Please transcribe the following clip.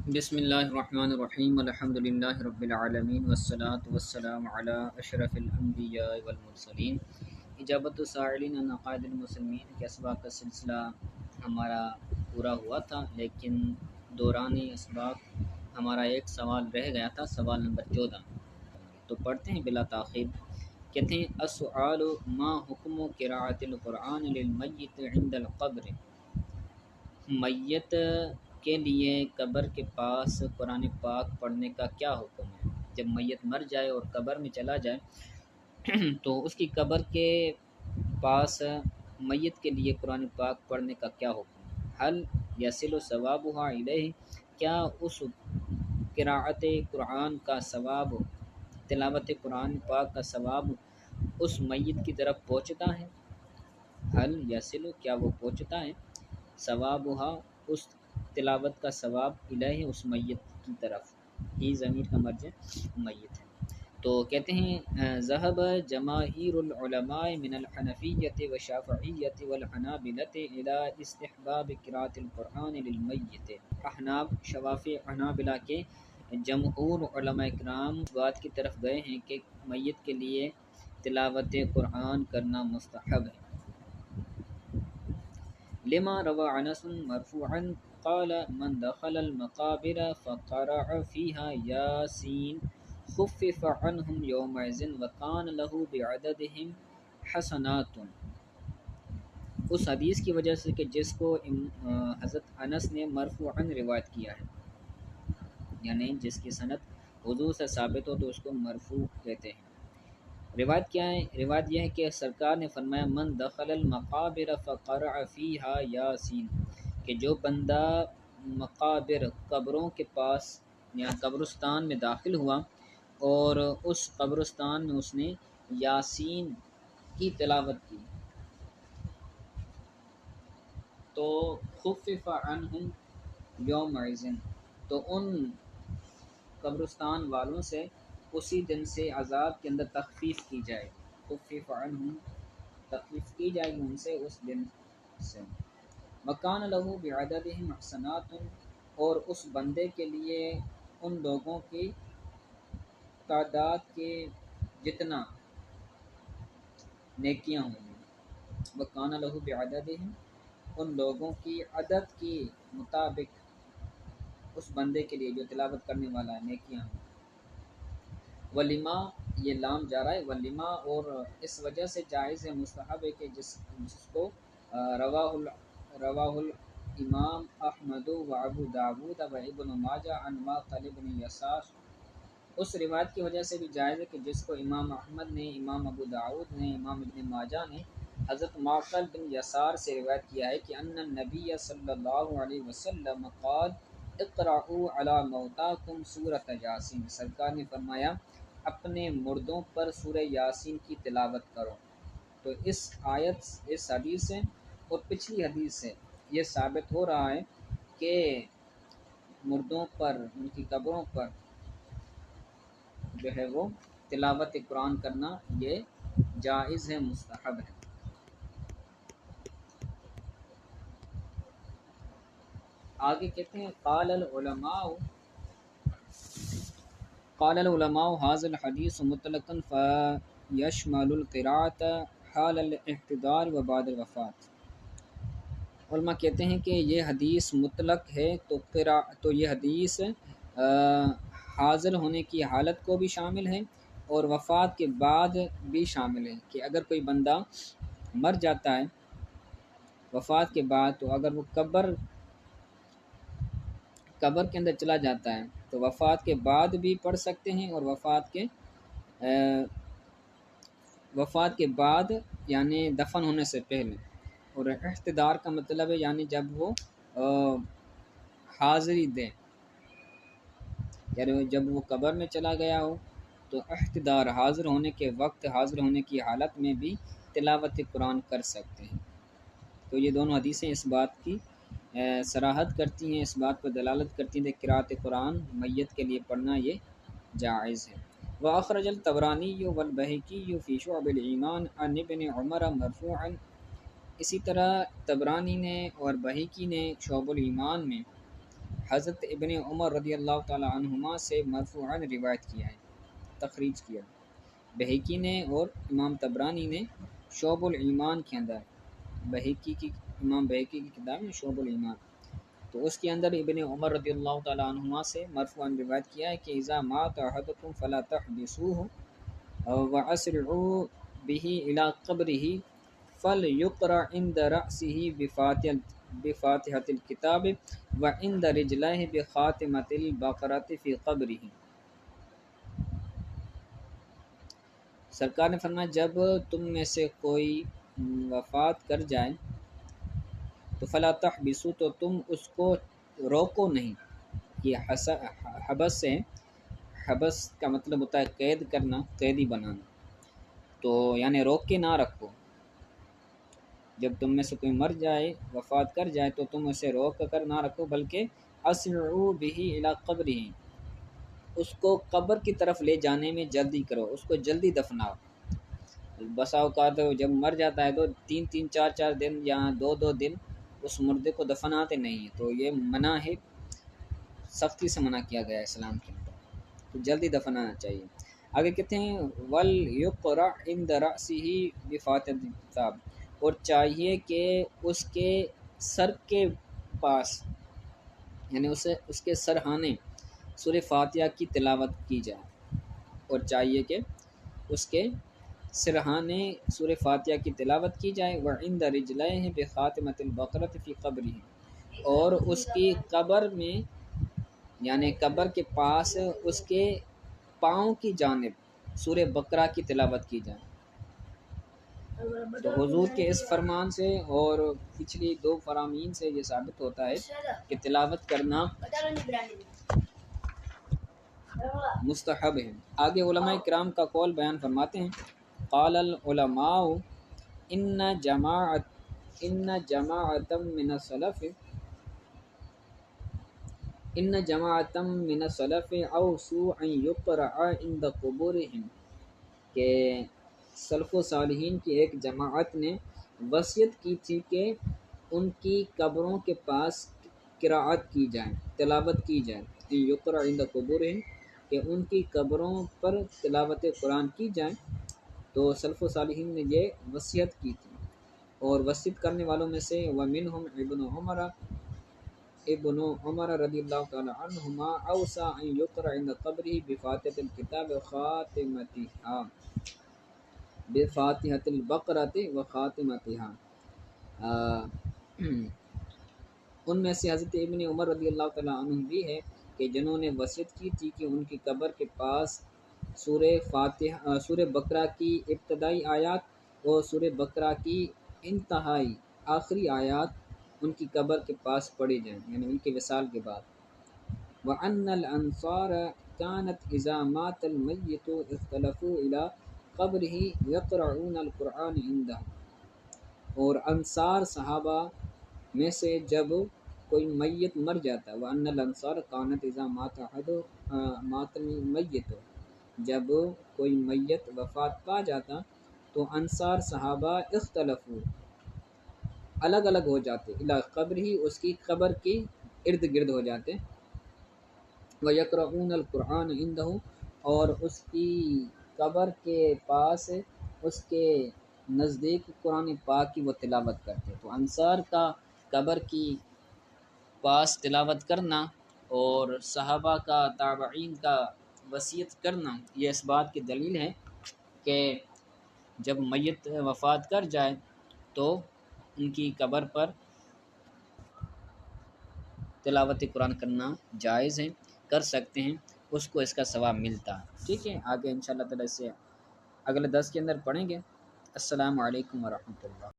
بسم اللہ الرحمن الرحیم الحمد للہ رب العالمین والصلاة والسلام علی اشرف الانبیاء والمرسلین۔ اجابت السائلین عن عقائد المسلمین کے اسباق کا سلسلہ ہمارا پورا ہوا تھا، لیکن دوران اسباق ہمارا ایک سوال رہ گیا تھا، سوال نمبر 14۔ تو پڑھتے ہیں بلا تاخیر۔ کہتے ہیں السؤال ما حکم قراءۃ القرآن للمیت عند القبر، میت کے لیے قبر کے پاس قرآن پاک پڑھنے کا کیا حکم ہے؟ جب میت مر جائے اور قبر میں چلا جائے تو اس کی قبر کے پاس میت کے لیے قرآن پاک پڑھنے کا کیا حکم ہے؟ حل یصل ثوابها الیہ، کیا اس قراءت قرآن کا ثواب، تلاوت قرآن پاک کا ثواب اس میت کی طرف پہنچتا ہے؟ حل یصل، کیا وہ پہنچتا ہے، ثوابها، اس تلاوت کا ثواب، الہ، اس میت کی طرف، ہی ضمیر کا مرجع میت ہے۔ تو کہتے ہیں ذهب جماہیر العلماء من الحنفیۃ والشافعیۃ والحنابلۃ الى استحباب قراءۃ القرآن للمیت، احناف، شوافی، حنابلہ کے جمہور علماء کرام اس بات کی طرف گئے ہیں کہ میت کے لیے تلاوت قرآن کرنا مستحب ہے۔ لما روى انس مرفوعا قال من دخل المقابر فقرع فيها ياسين خفف عنهم يومئذ وكان له بعددهم حسنات، اس حدیث کی وجہ سے کہ جس کو حضرت انس نے مرفوعا روایت کیا ہے، یعنی جس کی سند حضور سے ثابت ہو تو اس کو مرفوع کہتے ہیں۔ روایت کیا ہے؟ روایت یہ ہے کہ سرکار نے فرمایا من دخل المقابر فقرع فیہا یاسین، کہ جو بندہ مقابر، قبروں کے پاس یا قبرستان میں داخل ہوا اور اس قبرستان میں اس نے یاسین کی تلاوت کی تو خفف عنہم یومئذ، تو ان قبرستان والوں سے اسی دن سے عذاب کے اندر تخفیف کی جائے، خفف عنہم، تخفیف کی جائے گی ان سے اس دن سے۔ وکان لہ بعددہم حسنات، اور اس بندے کے لیے ان لوگوں کی تعداد کے جتنا نیکیاں ہوں گی، وکان لہ بعددہم، ان لوگوں کی عدد کے مطابق اس بندے کے لیے جو تلاوت کرنے والا ہے نیکیاں ہوں۔ ولیما، یہ لام جا رہا ہے، ولیما، اور اس وجہ سے جائز ہے، مستحب ہے کہ جس کو رواہ الامام احمد و ابو داود و ابن ماجہ عن معقل بن یسار، اس روایت کی وجہ سے بھی جائز ہے کہ جس کو امام احمد نے، امام ابو داود نے، امام ابن ماجہ نے حضرت معقل بن یسار سے روایت کیا ہے کہ ان النبی صلی اللہ علیہ وسلم قال اقرأوا علی موتاکم سورۃ یاسین، سرکار نے فرمایا اپنے مردوں پر سورہ یاسین کی تلاوت کرو۔ تو اس آیت، اس حدیث سے اور پچھلی حدیث سے یہ ثابت ہو رہا ہے کہ مردوں پر، ان کی قبروں پر جو ہے وہ تلاوت قرآن کرنا یہ جائز ہے، مستحب ہے۔ آگے کہتے ہیں قال العلماء هذا الحديث مطلقا فيشمل القراءة حال الاحتضار و بعد الوفات، علماء کہتے ہیں کہ یہ حدیث مطلق ہے تو یہ حدیث حاضر ہونے کی حالت کو بھی شامل ہے اور وفات کے بعد بھی شامل ہے، کہ اگر کوئی بندہ مر جاتا ہے وفات کے بعد تو اگر وہ قبر کے اندر چلا جاتا ہے تو وفات کے بعد بھی پڑھ سکتے ہیں، اور وفات کے بعد یعنی دفن ہونے سے پہلے، اور احتضار کا مطلب ہے یعنی جب وہ حاضری دے، یعنی جب وہ قبر میں چلا گیا ہو تو احتضار، حاضر ہونے کے وقت، حاضر ہونے کی حالت میں بھی تلاوت قرآن کر سکتے ہیں۔ تو یہ دونوں حدیثیں اس بات کی صراحت کرتی ہیں، اس بات پر دلالت کرتی ہیں کہ قراءت قرآن میت کے لیے پڑھنا یہ جائز ہے۔ وأخرج الطبراني والبيهقي في شعب الإيمان عن ابن عمر مرفوعا، اسی طرح طبرانی نے اور بہیقی نے شعب الایمان میں حضرت ابن عمر رضی اللہ تعالی عنہما سے مرفوعاً روایت کیا ہے، تخریج کیا بہیقی نے اور امام طبرانی نے شعب الایمان کے اندر، امام بہیقی کی کتاب میں شعب الایمان، تو اس کے اندر ابن عمر رضی اللہ تعالی عنہما سے مرفوعاً روایت کیا ہے کہ اذا مات احدکم فلا تحبسوه واسرعوا به الى قبره فلیقرأ عند رأسه بفاتحة الكتاب وعند رجليه بخاتمة البقرة في قبره۔ سرکار نے فرمایا جب تم میں سے کوئی وفات کر جائے تو فلا تحبسو، تو تم اس کو روکو نہیں۔ یہ حبس سے، حبس کا مطلب ہوتا ہے قید کرنا، قیدی بنانا، تو یعنی روک کے نہ رکھو۔ جب تم میں سے کوئی مر جائے، وفات کر جائے، تو تم اسے روک کر نہ رکھو، بلکہ اسرعوا به الى قبره، اس کو قبر کی طرف لے جانے میں جلدی کرو، اس کو جلدی دفناؤ۔ بسا اوقات جب مر جاتا ہے تو 3 4 دن یا 2 دن اس مردے کو دفناتے نہیں ہیں، تو یہ منع ہے، سختی سے منع کیا گیا ہے اسلام کے اندر، تو جلدی دفنانا چاہیے۔ آگے کہتے ہیں وَلْيُقْرَعْ عِنْدَ رَأْسِهِ بِفَاتِحَةِ الْكِتَابِ، اور چاہیے کہ اس کے سر کے پاس، یعنی اس کے سرہانے سورہ فاتحہ کی تلاوت کی جائے، اور چاہیے کہ اس کے سرہانے سورہ فاتحہ کی تلاوت کی جائے۔ وَعِنْدَ رِجْلَيْهِ بِخَاتِمَةِ الْبَقَرَةِ فِي قَبْرِهِ، اور اس کی قبر میں، یعنی قبر کے پاس اس کے پاؤں کی جانب سورہ بقرہ کی تلاوت کی جائے۔ تو حضور کے اس فرمان سے اور پچھلی 2 فرامین سے یہ ثابت ہوتا ہے کہ تلاوت کرنا مستحب ہے۔ آگے علماء کرام کا قول بیان فرماتے ہیں، قال العلماء ان جماعتا من السلف اوصوا ان يقرأ عند قبورهم، کہ سلف و صالحین کی ایک جماعت نے وصیت کی تھی کہ ان کی قبروں کے پاس قراءت کی جائے، تلاوت کی جائے، ان یقرأ عند قبورهم، کہ ان کی قبروں پر تلاوت قرآن کی جائے۔ تو سلف و صالحین نے یہ وصیت کی تھی، اور وصیت کرنے والوں میں سے ومنہم ابن عمر رضی اللہ تعالی عنہما اوصى ان يقرأ عند قبره بفاتحة الكتاب بفاتحة البقرة وخاتمتها۔ ان میں سے حضرت ابن عمر رضی اللہ تعالی عنہ بھی ہے کہ جنہوں نے وصیت کی تھی کہ ان کی قبر کے پاس سورہ بقرہ کی ابتدائی آیات اور سورہ بقرہ کی انتہائی آخری آیات ان کی قبر کے پاس پڑھی جائیں، یعنی ان کے وصال کے بعد۔ وَأَنَّ الْأَنصَارَ كَانَتْ إِذَا مَاتَ الْمَيِّتُ اخْتَلَفُوا إِلَىٰ قَبْرِهِ يَقْرَؤُونَ الْقُرْآنَ عِندَهُ، اور انصار صحابہ میں سے جب کوئی میت مر جاتا، وَأَنَّ الْأَنصَارَ كَانَتْ إِذَا مَاتَ الْمَيِّتُ، جب کوئی میت وفات پا جاتا تو انصار صحابہ اختلفو، الگ الگ ہو جاتے، الی قبر ہی، اس کی قبر کے ارد گرد ہو جاتے، وَيَقْرَؤُونَ الْقُرْآنَ عِندَهُ، اور اس کی قبر کے پاس، اس کے نزدیک قرآن پاک کی وہ تلاوت کرتے۔ تو انصار کا قبر کی پاس تلاوت کرنا اور صحابہ کا، تابعین کا وصیت کرنا، یہ اس بات کی دلیل ہے کہ جب میت وفات کر جائے تو ان کی قبر پر تلاوت قرآن کرنا جائز ہے، کر سکتے ہیں، اس کو اس کا ثواب ملتا ہے۔ ٹھیک ہے، آگے انشاءاللہ تعالی سے اگلے 10 کے اندر پڑھیں گے۔ السلام علیکم ورحمۃ اللہ۔